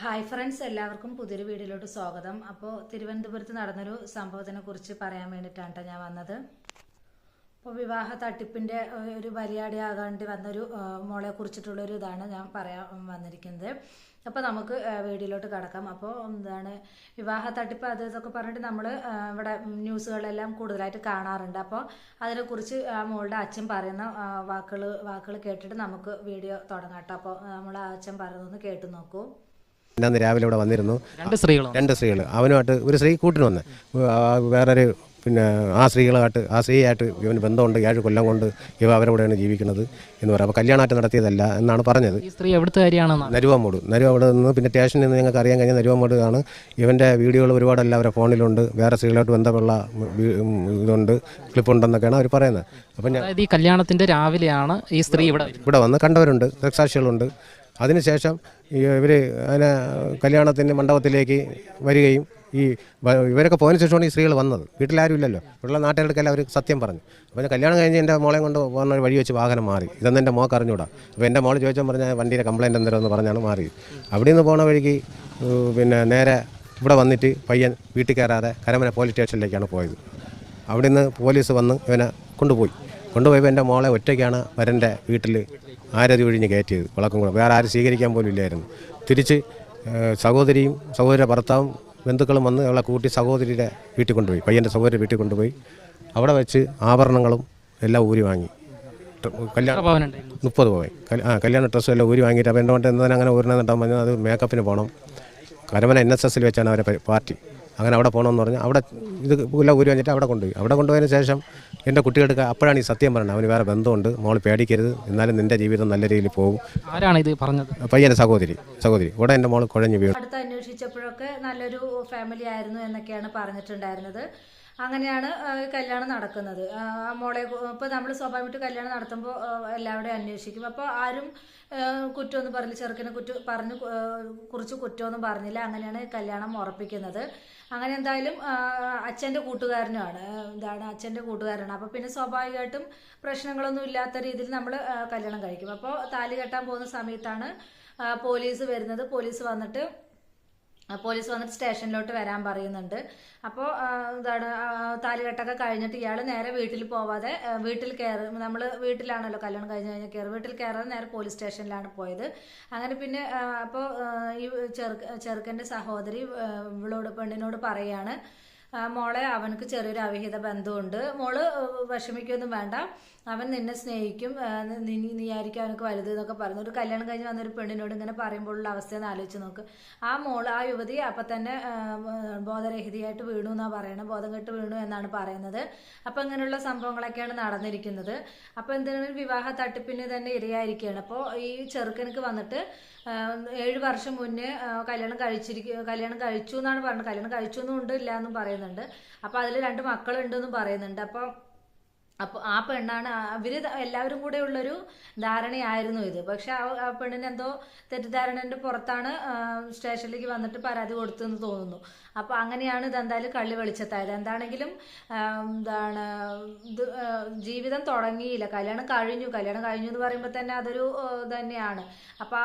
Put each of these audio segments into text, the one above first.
Hi friends, എല്ലാവർക്കും പുതിയൊരു വീഡിയോയിലോട്ട് സ്വാഗതം. അപ്പോൾ തിരുവനന്തപുരത്ത് നടന്നൊരു സംഭവത്തിനെ കുറിച്ച് പറയാൻ വേണ്ടിയിട്ടാണ് ഞാൻ വന്നത്. അപ്പോൾ വിവാഹ തട്ടിപ്പിൻ്റെ ഒരു ബലിയാടിയാകേണ്ടി വന്നൊരു മോളെ കുറിച്ചിട്ടുള്ളൊരു ഇതാണ് ഞാൻ പറയാൻ വന്നിരിക്കുന്നത്. അപ്പോൾ നമുക്ക് വീഡിയോയിലോട്ട് കടക്കാം. അപ്പോൾ എന്താണ് വിവാഹ തട്ടിപ്പ് അത് ഇതൊക്കെ പറഞ്ഞിട്ട് നമ്മൾ ഇവിടെ ന്യൂസുകളെല്ലാം കൂടുതലായിട്ട് കാണാറുണ്ട്. അപ്പോൾ അതിനെക്കുറിച്ച് ആ മോളുടെ അച്ഛൻ പറയുന്ന വാക്കുകൾ കേട്ടിട്ട് നമുക്ക് വീഡിയോ തുടങ്ങാം കേട്ടോ. അപ്പോൾ നമ്മൾ ആ അച്ഛൻ പറയുന്നതൊന്ന് കേട്ട് നോക്കൂ. അന്ന് രാവിലെ ഇവിടെ വന്നിരുന്നു രണ്ട് സ്ത്രീകൾ. അവനുമായിട്ട് ഒരു സ്ത്രീ കൂട്ടിന് വന്ന് വേറൊരു ആ സ്ത്രീയായിട്ട് ഇവന് ബന്ധമുണ്ട്. 7 കൊല്ലം കൊണ്ട് ഇവ അവരവിടെയാണ് ജീവിക്കുന്നത് എന്ന് പറയാം. അപ്പോൾ കല്യാണമായിട്ട് നടത്തിയതല്ല എന്നാണ് പറഞ്ഞത്. ഈ സ്ത്രീ എവിടുത്തെ കാര്യമാണ്? നരുവാമൂട് നിന്ന് പിന്നെ സ്റ്റേഷനിൽ നിന്ന് ഞങ്ങൾക്ക് അറിയാൻ കഴിഞ്ഞാൽ നരുവാമൂട് ആണ്. ഇവൻ്റെ വീഡിയോകൾ ഒരുപാട് എല്ലാവരുടെ ഫോണിലുണ്ട്. വേറെ സ്ത്രീകളായിട്ട് ബന്ധമുള്ള ഇതുണ്ട്, ക്ലിപ്പുണ്ടെന്നൊക്കെയാണ് അവർ പറയുന്നത്. അപ്പം ഈ കല്യാണത്തിൻ്റെ രാവിലെയാണ് ഈ സ്ത്രീ ഇവിടെ വന്ന് കണ്ടവരുണ്ട്, ദൃക്സാക്ഷികളുണ്ട്. അതിനുശേഷം ഇവർ അതിനെ കല്യാണത്തിൻ്റെ മണ്ഡപത്തിലേക്ക് വരികയും ഇവരൊക്കെ പോയതിനു ശേഷമാണ് ഈ സ്ത്രീകൾ വന്നത്. വീട്ടിലാരും ഇല്ലല്ലോ, ഇവിടെയുള്ള നാട്ടുകാർക്കെല്ലാം അവർ സത്യം പറഞ്ഞു. അപ്പോൾ കല്യാണം കഴിഞ്ഞ് എൻ്റെ മോളെ കൊണ്ട് പോകുന്ന വഴി വെച്ച് വാഹനം മാറി. ഇതൊന്നും എൻ്റെ മോൾക്ക് അറിഞ്ഞൂടാ. അപ്പോൾ എൻ്റെ മോൾ ചോദിച്ചാൽ പറഞ്ഞാൽ വണ്ടിയുടെ കംപ്ലയിൻറ്റ് എന്തേരെന്ന് പറഞ്ഞാണ് മാറി. അവിടെ നിന്ന് പോണ വഴിക്ക് നേരെ ഇവിടെ വന്നിട്ട് പയ്യൻ വീട്ടിൽ കയറാതെ കരമന പോലീസ് സ്റ്റേഷനിലേക്കാണ് പോയത്. അവിടെ നിന്ന് പോലീസ് വന്ന് ഇവനെ കൊണ്ടുപോയപ്പോൾ എൻ്റെ മോളെ ഒറ്റയ്ക്കാണ് വരൻ്റെ വീട്ടിൽ ആരതി ഒഴിഞ്ഞ് കയറ്റിയത്. വിളക്കും കൂടെ വേറെ ആരും സ്വീകരിക്കാൻ പോലും ഇല്ലായിരുന്നു. തിരിച്ച് സഹോദരിയുടെ ഭർത്താവും ബന്ധുക്കളും വന്ന് അവളെ കൂട്ടി സഹോദരിയുടെ വീട്ടിൽ കൊണ്ടുപോയി, പയ്യൻ്റെ സഹോദരി വീട്ടിൽ കൊണ്ടുപോയി. അവിടെ വെച്ച് ആഭരണങ്ങളും എല്ലാം ഊരി വാങ്ങി. കല്യാണം 30 പവൻ കല്യാണ ഡ്രസ്സും എല്ലാം ഊരി വാങ്ങിയിട്ട്. അപ്പോൾ എൻ്റെ എന്താണ് അങ്ങനെ ഊരിനെന്നിട്ടാൻ പറഞ്ഞാൽ അത് മേക്കപ്പിന് പോകണം. കരമന NSS വെച്ചാണ് അവരെ പാർട്ടി. അങ്ങനെ അവിടെ പോകണമെന്ന് പറഞ്ഞാൽ അവിടെ ഇത് എല്ലാം ഊരി വാങ്ങിയിട്ട് അവിടെ കൊണ്ടുപോയതിന് ശേഷം എൻ്റെ കുട്ടികൾക്ക് അപ്പോഴാണ് ഈ സത്യം പറയുന്നത്. അവന് വേറെ ബന്ധമുണ്ട്, മോൾ പേടിക്കരുത്, എന്നാലും നിൻ്റെ ജീവിതം നല്ല രീതിയിൽ പോകും. ആരാണ് ഇത് പറഞ്ഞത്? പയ്യൻ്റെ സഹോദരി. ഇവിടെ എൻ്റെ മോൾ കുഴഞ്ഞു വീണു. അടുത്ത് അന്വേഷിച്ചപ്പോഴൊക്കെ നല്ലൊരു ഫാമിലി ആയിരുന്നു എന്നൊക്കെയാണ് പറഞ്ഞിട്ടുണ്ടായിരുന്നത്. അങ്ങനെയാണ് കല്യാണം നടക്കുന്നത്. മോളെ ഇപ്പോൾ നമ്മൾ സ്വാഭാവികമായിട്ട് കല്യാണം നടത്തുമ്പോൾ എല്ലാവരുടെയും അന്വേഷിക്കും. അപ്പോൾ ആരും കുറ്റമൊന്നും പറഞ്ഞില്ല, ചെറുക്കനെ കുറിച്ച് കുറ്റമൊന്നും പറഞ്ഞില്ല. അങ്ങനെയാണ് കല്യാണം ഉറപ്പിക്കുന്നത്. അങ്ങനെ എന്തായാലും അച്ഛൻ്റെ കൂട്ടുകാരനാണ്. അച്ഛൻ്റെ കൂട്ടുകാരനാണ്. അപ്പോൾ പിന്നെ സ്വാഭാവികമായിട്ടും പ്രശ്നങ്ങളൊന്നും ഇല്ലാത്ത രീതിയിൽ നമ്മൾ കല്യാണം കഴിക്കും. അപ്പോൾ താലി കെട്ടാൻ പോകുന്ന സമയത്താണ് പോലീസ് വരുന്നത്. പോലീസ് വന്നിട്ട് സ്റ്റേഷനിലോട്ട് വരാൻ പറയുന്നുണ്ട്. അപ്പോൾ താലികെട്ടൊക്കെ കഴിഞ്ഞിട്ട് ഇയാൾ നേരെ വീട്ടിൽ പോവാതെ വീട്ടിൽ നമ്മൾ വീട്ടിലാണല്ലോ കല്യാണം കഴിഞ്ഞ് കയറി, വീട്ടിൽ കയറാതെ നേരെ പോലീസ് സ്റ്റേഷനിലാണ് പോയത്. അങ്ങനെ പിന്നെ അപ്പോൾ ഈ ചെറുക്കൻ്റെ സഹോദരി പെണ്ണിനോട് പറയാണ്, മോളെ അവനക്ക് ചെറിയൊരു അവിഹിത ബന്ധമുണ്ട്, മോള് വിഷമിക്കൊന്നും വേണ്ട, അവൻ നിന്നെ സ്നേഹിക്കും, നീ ആയിരിക്കും അവനക്ക് വലുത് എന്നൊക്കെ പറഞ്ഞു. ഒരു കല്യാണം കഴിഞ്ഞ് വന്നൊരു പെണ്ണിനോട് ഇങ്ങനെ പറയുമ്പോഴുള്ള അവസ്ഥയെന്ന് ആലോചിച്ച് നോക്ക്. ആ യുവതി അപ്പം തന്നെ ബോധരഹിതയായിട്ട് വീണു എന്നാണ് പറയുന്നത്, ബോധം കെട്ട് വീണു എന്നാണ് പറയുന്നത്. അപ്പം ഇങ്ങനെയുള്ള സംഭവങ്ങളൊക്കെയാണ് നടന്നിരിക്കുന്നത്. അപ്പോൾ എന്തെങ്കിലും വിവാഹ തട്ടിപ്പിന് തന്നെ ഇരയായിരിക്കുകയാണ്. അപ്പോൾ ഈ ചെറുക്കനക്ക് വന്നിട്ട് 7 വർഷം മുന്നേ കല്യാണം കഴിച്ചു എന്നാണ് പറഞ്ഞത്. കല്യാണം കഴിച്ചു എന്നും ഉണ്ട്, ഇല്ല എന്നും പറയുന്നുണ്ട്. അപ്പോൾ അതിൽ 2 മക്കളുണ്ടെന്നും പറയുന്നുണ്ട്. അപ്പോൾ ആ പെണ്ണാണ്, ഇവര് എല്ലാവരും കൂടെ ഉള്ളൊരു ധാരണയായിരുന്നു ഇത്. പക്ഷെ ആ പെണ്ണിന് എന്തോ തെറ്റിദ്ധാരണന്റെ പുറത്താണ് സ്റ്റേഷനിലേക്ക് വന്നിട്ട് പരാതി കൊടുത്തെന്ന് തോന്നുന്നു. അപ്പൊ അങ്ങനെയാണ് ഇതെന്തായാലും കള്ളി വെളിച്ചത്തായത്. എന്താണെങ്കിലും ഇത് ജീവിതം തുടങ്ങിയില്ല, കല്യാണം കഴിഞ്ഞു എന്ന് പറയുമ്പോൾ തന്നെ അതൊരു തന്നെയാണ്. അപ്പൊ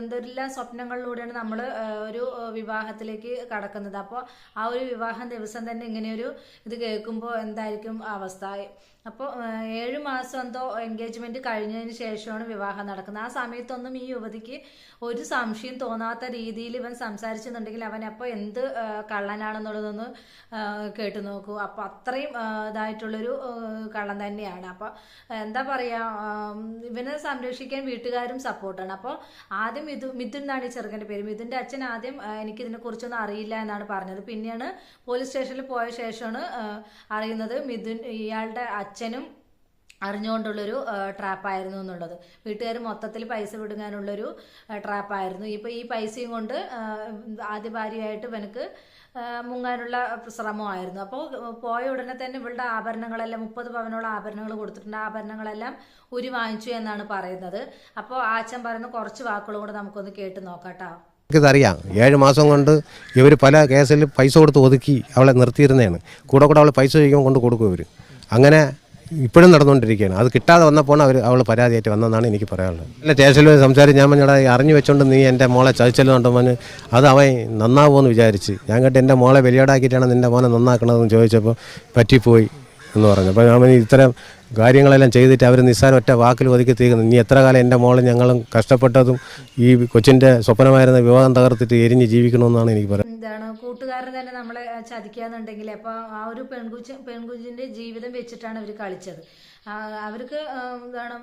എന്തെല്ലാം സ്വപ്നങ്ങളിലൂടെയാണ് നമ്മൾ ഒരു വിവാഹത്തിലേക്ക് കടക്കുന്നത്. അപ്പോൾ ആ ഒരു വിവാഹം ദിവസം തന്നെ ഇങ്ങനെയൊരു ഇത് കേൾക്കുമ്പോൾ എന്തായിരിക്കും അവസ്ഥ? അപ്പോൾ 7 മാസം എന്തോ എൻഗേജ്മെന്റ് കഴിഞ്ഞതിന് ശേഷമാണ് വിവാഹം നടക്കുന്നത്. ആ സമയത്തൊന്നും ഈ യുവതിക്ക് ഒരു സംശയം തോന്നാത്ത രീതിയിൽ ഇവൻ സംസാരിച്ചെന്നുണ്ടെങ്കിൽ അവൻ അപ്പോൾ എന്ത് കള്ളനാണെന്നുള്ളതൊന്ന് കേട്ടു നോക്കൂ. അപ്പോൾ അത്രയും ഇതായിട്ടുള്ളൊരു കള്ളൻ തന്നെയാണ്. അപ്പോൾ എന്താ പറയുക, ഇവനെ സംരക്ഷിക്കാൻ വീട്ടുകാരും സപ്പോർട്ടാണ്. അപ്പോൾ ആദ്യം മിഥുൻ എന്നാണ് ഈ ചെറുക്കൻ്റെ പേര്. മിഥുൻ്റെ അച്ഛൻ ആദ്യം എനിക്കിതിനെക്കുറിച്ചൊന്നും അറിയില്ല എന്നാണ് പറഞ്ഞത്. പിന്നെയാണ് പോലീസ് സ്റ്റേഷനിൽ പോയ ശേഷമാണ് അറിയുന്നത് ഇയാളുടെ അച്ഛനും അറിഞ്ഞുകൊണ്ടുള്ളൊരു ട്രാപ്പായിരുന്നു എന്നുള്ളത്. വീട്ടുകാർ മൊത്തത്തിൽ പൈസ വിടുങ്ങാനുള്ളൊരു ട്രാപ്പായിരുന്നു. ഇപ്പോൾ ഈ പൈസയും കൊണ്ട് ആദ്യ ഭാര്യയായിട്ട് ഇവനക്ക് മുങ്ങാനുള്ള ശ്രമമായിരുന്നു. അപ്പോൾ പോയ ഉടനെ തന്നെ ഇവളുടെ ആഭരണങ്ങളെല്ലാം 30 പവനോളം ആഭരണങ്ങൾ കൊടുത്തിട്ടുണ്ട്. ആഭരണങ്ങളെല്ലാം ഉരി വാങ്ങിച്ചു എന്നാണ് പറയുന്നത്. അപ്പോൾ ആച്ചൻ പറയുന്ന കുറച്ച് വാക്കുകളും കൂടെ നമുക്കൊന്ന് കേട്ട് നോക്കാട്ടോ. ഇതറിയാം, 7 മാസം കൊണ്ട് ഇവർ പല കേസിൽ പൈസ കൊടുത്ത് ഒതുക്കി അവളെ നിർത്തിയിരുന്നതാണ്. കൂടെ അവൾ പൈസ ചോദിക്കുമ്പോൾ കൊണ്ട് കൊടുക്കും ഇവർ. അങ്ങനെ ഇപ്പോഴും നടന്നുകൊണ്ടിരിക്കുകയാണ്. അത് കിട്ടാതെ വന്നപ്പോൾ അവൾ പരാതിയായിട്ട് വന്നതെന്നാണ് എനിക്ക് പറയാനുള്ളത്. അല്ല, സ്റ്റേഷനിൽ സംസാരിച്ച് ഞാൻ പറഞ്ഞാൽ അറിഞ്ഞു വെച്ചോണ്ട് നീ എൻ്റെ മോളെ ചതിച്ചല്ലോണ്ടെന്ന് പറഞ്ഞ് അത് അവൻ നന്നാവുമെന്ന് വിചാരിച്ച് ഞാൻ കേട്ട് എൻ്റെ മോളെ വലിയടാക്കിയിട്ടാണ് നിൻ്റെ മോനെ നന്നാക്കണതെന്ന് ചോദിച്ചപ്പോൾ പറ്റിപ്പോയി എന്ന് പറഞ്ഞു. അപ്പോൾ അവൻ ഇത്തരം കാര്യങ്ങളെല്ലാം ചെയ്തിട്ട് അവർ നിസ്സാരം ഒറ്റ വാക്കിൽ ഒതുക്കി തീർക്കുന്നു. ഇനി എത്ര കാലം എൻ്റെ മോളെ ഞങ്ങളും കഷ്ടപ്പെട്ടതും ഈ കൊച്ചിൻ്റെ സ്വപ്നമായിരുന്ന വിവാഹം തകർത്തിട്ട് എരിഞ്ഞ് ജീവിക്കണമെന്നാണ് എനിക്ക് പറയുന്നത്. എന്താണ് കൂട്ടുകാരൻ തന്നെ നമ്മളെ ചതിക്കാന്നുണ്ടെങ്കിൽ അപ്പോൾ ആ ഒരു പെൺകുഞ്ഞിൻ്റെ ജീവിതം വെച്ചിട്ടാണ് അവർ കളിച്ചത്. അവർക്ക് എന്താണ്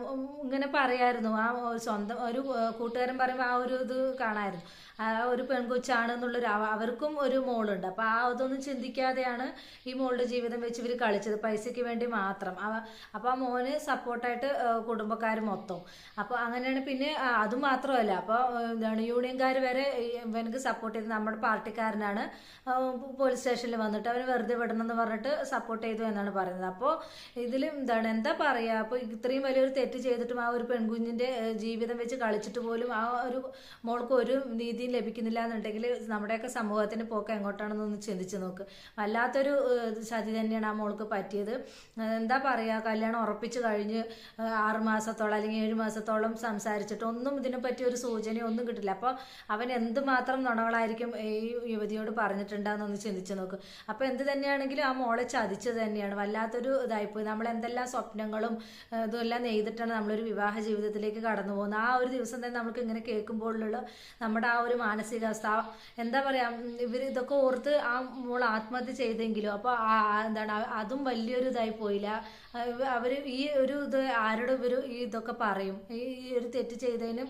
ഇങ്ങനെ പറയായിരുന്നു, ആ സ്വന്തം ഒരു കൂട്ടുകാരൻ പറയുമ്പോൾ ആ ഒരു ഇത് കാണായിരുന്നു, ആ ഒരു പെൺകൊച്ചാണെന്നുള്ളൊരു അവർക്കും ഒരു മോളുണ്ട്. അപ്പോൾ അതൊന്നും ചിന്തിക്കാതെയാണ് ഈ മോളുടെ ജീവിതം വെച്ച് ഇവർ കളിച്ചത്, പൈസയ്ക്ക് വേണ്ടി മാത്രം. അപ്പോൾ ആ മോന് സപ്പോർട്ടായിട്ട് കുടുംബക്കാർ മൊത്തം. അപ്പോൾ അങ്ങനെയാണ്. പിന്നെ അതും മാത്രമല്ല, അപ്പോൾ എന്താണ് യൂണിയൻകാർ വരെ ഇവനക്ക് സപ്പോർട്ട് ചെയ്ത് നമ്മുടെ പാർട്ടിക്കാരനാണ് പോലീസ് സ്റ്റേഷനിൽ വന്നിട്ട് അവന് വെറുതെ വിടണം എന്ന് പറഞ്ഞിട്ട് സപ്പോർട്ട് ചെയ്തു എന്നാണ് പറയുന്നത്. അപ്പോൾ ഇതിൽ എന്താണ് എന്താ പറയുക, അപ്പോൾ ഇത്രയും വലിയൊരു തെറ്റ് ചെയ്തിട്ടും ആ ഒരു പെൺകുഞ്ഞിൻ്റെ ജീവിതം വെച്ച് കളിച്ചിട്ട് പോലും ആ ഒരു മോൾക്ക് ഒരു നീതിയും ലഭിക്കുന്നില്ല എന്നുണ്ടെങ്കിൽ നമ്മുടെയൊക്കെ സമൂഹത്തിൻ്റെ പോക്ക് എങ്ങോട്ടാണെന്നൊന്ന് ചിന്തിച്ച് നോക്ക്. വല്ലാത്തൊരു ചതി തന്നെയാണ് ആ മോൾക്ക് പറ്റിയത്. എന്താ പറയുക, കല്യാണം ഉറപ്പിച്ച് കഴിഞ്ഞ് 6 മാസത്തോളം അല്ലെങ്കിൽ 7 മാസത്തോളം സംസാരിച്ചിട്ട് ഒന്നും ഇതിനെപ്പറ്റി ഒരു സൂചനയോ ഒന്നും കിട്ടില്ല. അപ്പോൾ അവൻ എന്തുമാത്രം നുണകളായിരിക്കും ഈ യുവതിയോട് പറഞ്ഞിട്ടുണ്ടാകുന്നൊന്ന് ചിന്തിച്ച് നോക്ക്. അപ്പോൾ എന്ത് തന്നെയാണെങ്കിലും ആ മോളെ ചതിച്ചത് തന്നെയാണ്. വല്ലാത്തൊരു ഇതായിപ്പോയി. നമ്മൾ എന്തെല്ലാം സ്വപ്നങ്ങളും ഇതെല്ലാം നെയ്തിട്ടാണ് നമ്മളൊരു വിവാഹ ജീവിതത്തിലേക്ക് കടന്നു പോകുന്നത്. ആ ഒരു ദിവസം തന്നെ നമുക്ക് ഇങ്ങനെ കേൾക്കുമ്പോഴുള്ള നമ്മുടെ ആ ഒരു മാനസികാവസ്ഥ എന്താ പറയുക, ഇവർ ഇതൊക്കെ ഓർത്ത് ആ മോൾ ആത്മഹത്യ ചെയ്തെങ്കിലും അപ്പോൾ എന്താണ് അതും വലിയൊരു ഇതായി പോയില്ല. അവർ ഈ ഒരു ഇത് ആരോട് ഇവർ ഇതൊക്കെ പറയും, ഈ ഒരു തെറ്റ് ചെയ്തതിന്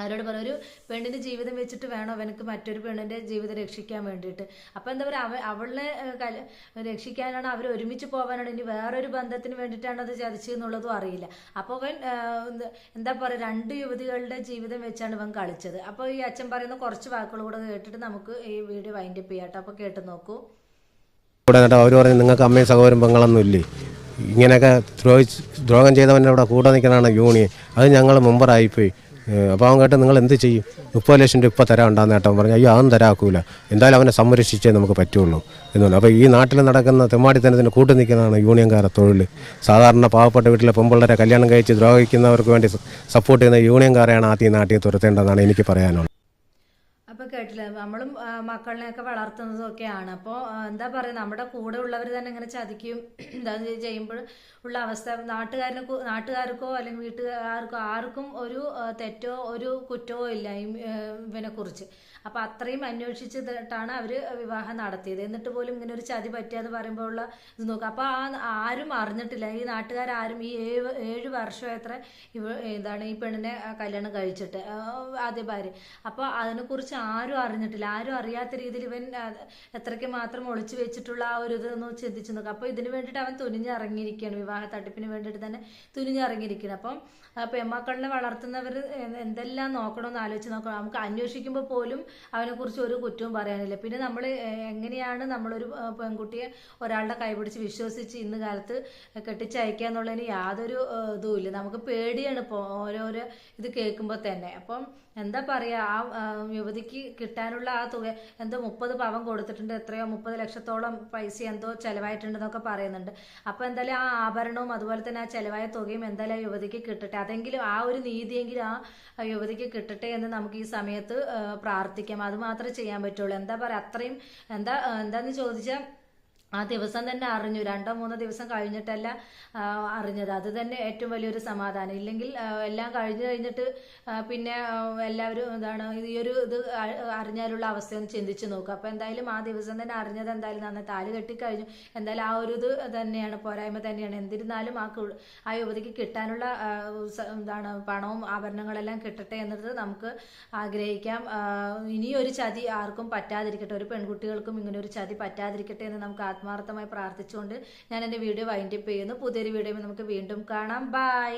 അവരോട് പറയും, ഒരു പെണ്ണിൻ്റെ ജീവിതം വെച്ചിട്ട് വേണം അവനക്ക് മറ്റൊരു പെണ്ണിൻ്റെ ജീവിതം രക്ഷിക്കാൻ വേണ്ടിയിട്ട്. അപ്പോൾ എന്താ പറയുക, അവളെ രക്ഷിക്കാനാണ്, അവർ ഒരുമിച്ച് പോകാനാണ്, ഇനി വേറൊരു ബന്ധത്തിന് വേണ്ടിയിട്ടാണ് അത് ചതിച്ചതെന്നുള്ളതും അറിയില്ല. അപ്പോൾ അവൻ എന്താ പറയുക, 2 യുവതികളുടെ ജീവിതം വെച്ചാണ് ഇവൻ കളിച്ചത്. അപ്പോൾ ഈ അച്ഛൻ പറയുന്ന കുറച്ച് വാക്കുകൾ കൂടെ കേട്ടിട്ട് നമുക്ക് ഈ വീഡിയോ വൈൻഡപ്പ് ചെയ്യാം കേട്ടോ. അപ്പോൾ കേട്ട് നോക്കൂ. ഇവിടെ കേട്ടോ അവർ പറഞ്ഞു നിങ്ങൾക്ക് അമ്മയും സഹോദരൻ പെങ്ങളൊന്നും ഇല്ലേ, ഇങ്ങനെയൊക്കെ ദ്രോഹം ചെയ്തവൻ്റെ അവിടെ കൂടെ നിൽക്കണതാണ് യൂണിയൻ, അത് ഞങ്ങൾ മെമ്പറായിപ്പോയി. അപ്പോൾ അവൻ കേട്ട് നിങ്ങൾ എന്ത് ചെയ്യും, 30 ലക്ഷം രൂപ ഇപ്പോൾ തരാൻ ഉണ്ടാകുന്ന ഏട്ടൻ പറഞ്ഞു. അയ്യോ അതൊന്നും തരാക്കൂല, എന്തായാലും അവനെ സംരക്ഷിച്ചേ നമുക്ക് പറ്റുള്ളൂ എന്നുണ്ട്. അപ്പോൾ ഈ നാട്ടിൽ നടക്കുന്ന തെമ്മാടിത്തനത്തിന് കൂട്ടു നിൽക്കുന്നതാണ് യൂണിയൻകാരുടെ തൊഴിൽ. സാധാരണ പാവപ്പെട്ട വീട്ടിലെ പെൺപിള്ളേരെ കല്യാണം കഴിച്ച് ദ്രോഹിക്കുന്നവർക്ക് വേണ്ടി സപ്പോർട്ട് ചെയ്യുന്ന യൂണിയൻകാരെയാണ് ആദ്യം നാട്ടിൽ തുരത്തേണ്ടതെന്നാണ് എനിക്ക് പറയാനുള്ളത്. അപ്പോൾ കേട്ടില്ല, നമ്മളും മക്കളിനെയൊക്കെ വളർത്തുന്നതൊക്കെയാണ്. അപ്പോൾ എന്താ പറയുക, നമ്മുടെ കൂടെ ഉള്ളവർ തന്നെ ഇങ്ങനെ ചതിക്കുകയും എന്താ ചെയ്യുമ്പോൾ ഉള്ള അവസ്ഥ നാട്ടുകാർക്കോ അല്ലെങ്കിൽ വീട്ടുകാർക്കോ ആർക്കും ഒരു തെറ്റോ ഒരു കുറ്റമോ ഇല്ല ഇവനെക്കുറിച്ച്. അപ്പോൾ അത്രയും അന്വേഷിച്ചിട്ടാണ് അവർ വിവാഹം നടത്തിയത്. എന്നിട്ട് പോലും ഇങ്ങനെ ഒരു ചതി പറ്റിയെന്ന് പറയുമ്പോൾ ഉള്ള ഇത് നോക്കുക. അപ്പോൾ ആരും അറിഞ്ഞിട്ടില്ല, ഈ നാട്ടുകാരും ഈ 7 വർഷം എത്ര എന്താണ് ഈ പെണ്ണിനെ കല്യാണം കഴിച്ചിട്ട് ആദ്യ ഭാര്യ. അപ്പോൾ അതിനെക്കുറിച്ച് ആരും അറിഞ്ഞിട്ടില്ല. ആരും അറിയാത്ത രീതിയിൽ ഇവൻ എത്രയ്ക്ക് മാത്രം ഒളിച്ചു വെച്ചിട്ടുള്ള ആ ഒരു ഇതൊന്ന് ചിന്തിച്ച് നോക്കുക. അപ്പോൾ ഇതിന് വേണ്ടിയിട്ട് അവൻ തുനിഞ്ഞിറങ്ങിയിരിക്കുകയാണ്, വിവാഹ തട്ടിപ്പിന് വേണ്ടിയിട്ട് തന്നെ തുനിഞ്ഞിറങ്ങിയിരിക്കുകയാണ്. അപ്പം പെൺമക്കളിനെ വളർത്തുന്നവർ എന്തെല്ലാം നോക്കണമെന്ന് ആലോചിച്ച് നോക്കണം. നമുക്ക് അന്വേഷിക്കുമ്പോൾ പോലും അവനെക്കുറിച്ച് ഒരു കുറ്റവും പറയാനില്ല. പിന്നെ നമ്മൾ എങ്ങനെയാണ് നമ്മളൊരു പെൺകുട്ടിയെ ഒരാളുടെ കൈപിടിച്ച് വിശ്വസിച്ച് ഇന്ന് കാലത്ത് കെട്ടിച്ചയക്കുക എന്നുള്ളതിന് യാതൊരു ഇതുമില്ല. നമുക്ക് പേടിയാണ് ഇപ്പോൾ ഓരോരോ ഇത് കേൾക്കുമ്പോൾ തന്നെ. അപ്പം എന്താ പറയുക, ആ യുവതിക്ക് കിട്ടാനുള്ള ആ തുക എന്തോ 30 പവൻ കൊടുത്തിട്ടുണ്ട്, എത്രയോ 30 ലക്ഷത്തോളം പൈസ എന്തോ ചിലവായിട്ടുണ്ടെന്നൊക്കെ പറയുന്നുണ്ട്. അപ്പോൾ എന്തായാലും ആ ആഭരണവും അതുപോലെ തന്നെ ആ ചിലവായ തുകയും എന്തായാലും ആ യുവതിക്ക് കിട്ടട്ടെ. അതെങ്കിലും ആ ഒരു നീതിയെങ്കിലും ആ യുവതിക്ക് കിട്ടട്ടെ എന്ന് നമുക്ക് ഈ സമയത്ത് പ്രാർത്ഥിക്കാം. അത് മാത്രമേ ചെയ്യാൻ പറ്റുള്ളൂ. എന്താ പറയുക, അത്രയും എന്താന്ന് ചോദിച്ചാൽ ആ ദിവസം തന്നെ അറിഞ്ഞു, 2-3 ദിവസം കഴിഞ്ഞിട്ടല്ല അറിഞ്ഞത്. അത് തന്നെ ഏറ്റവും വലിയൊരു സമാധാനം. ഇല്ലെങ്കിൽ എല്ലാം കഴിഞ്ഞിട്ട് പിന്നെ എല്ലാവരും ഈ ഒരു ഇത് അറിഞ്ഞാലുള്ള അവസ്ഥയൊന്ന് ചിന്തിച്ച് നോക്കുക. അപ്പോൾ എന്തായാലും ആ ദിവസം തന്നെ അറിഞ്ഞത് എന്തായാലും നന്നായി, താലി കെട്ടിക്കഴിഞ്ഞു. എന്തായാലും ആ ഒരു ഇത് തന്നെയാണ്, പോരായ്മ തന്നെയാണ്. എന്നിരുന്നാലും ആ യുവതിക്ക് കിട്ടാനുള്ള പണവും ആഭരണങ്ങളെല്ലാം കിട്ടട്ടെ എന്നത് നമുക്ക് ആഗ്രഹിക്കാം. ഇനിയൊരു ചതി ആർക്കും പറ്റാതിരിക്കട്ടെ, ഒരു പെൺകുട്ടികൾക്കും ഇങ്ങനെ ഒരു ചതി പറ്റാതിരിക്കട്ടെ എന്ന് നമുക്ക് ആത്മാർത്ഥമായി പ്രാർത്ഥിച്ചുകൊണ്ട് ഞാൻ എൻ്റെ വീഡിയോ വൈൻഡപ്പ് ചെയ്യുന്നു. പുതിയൊരു വീഡിയോയിൽ നമുക്ക് വീണ്ടും കാണാം. ബൈ.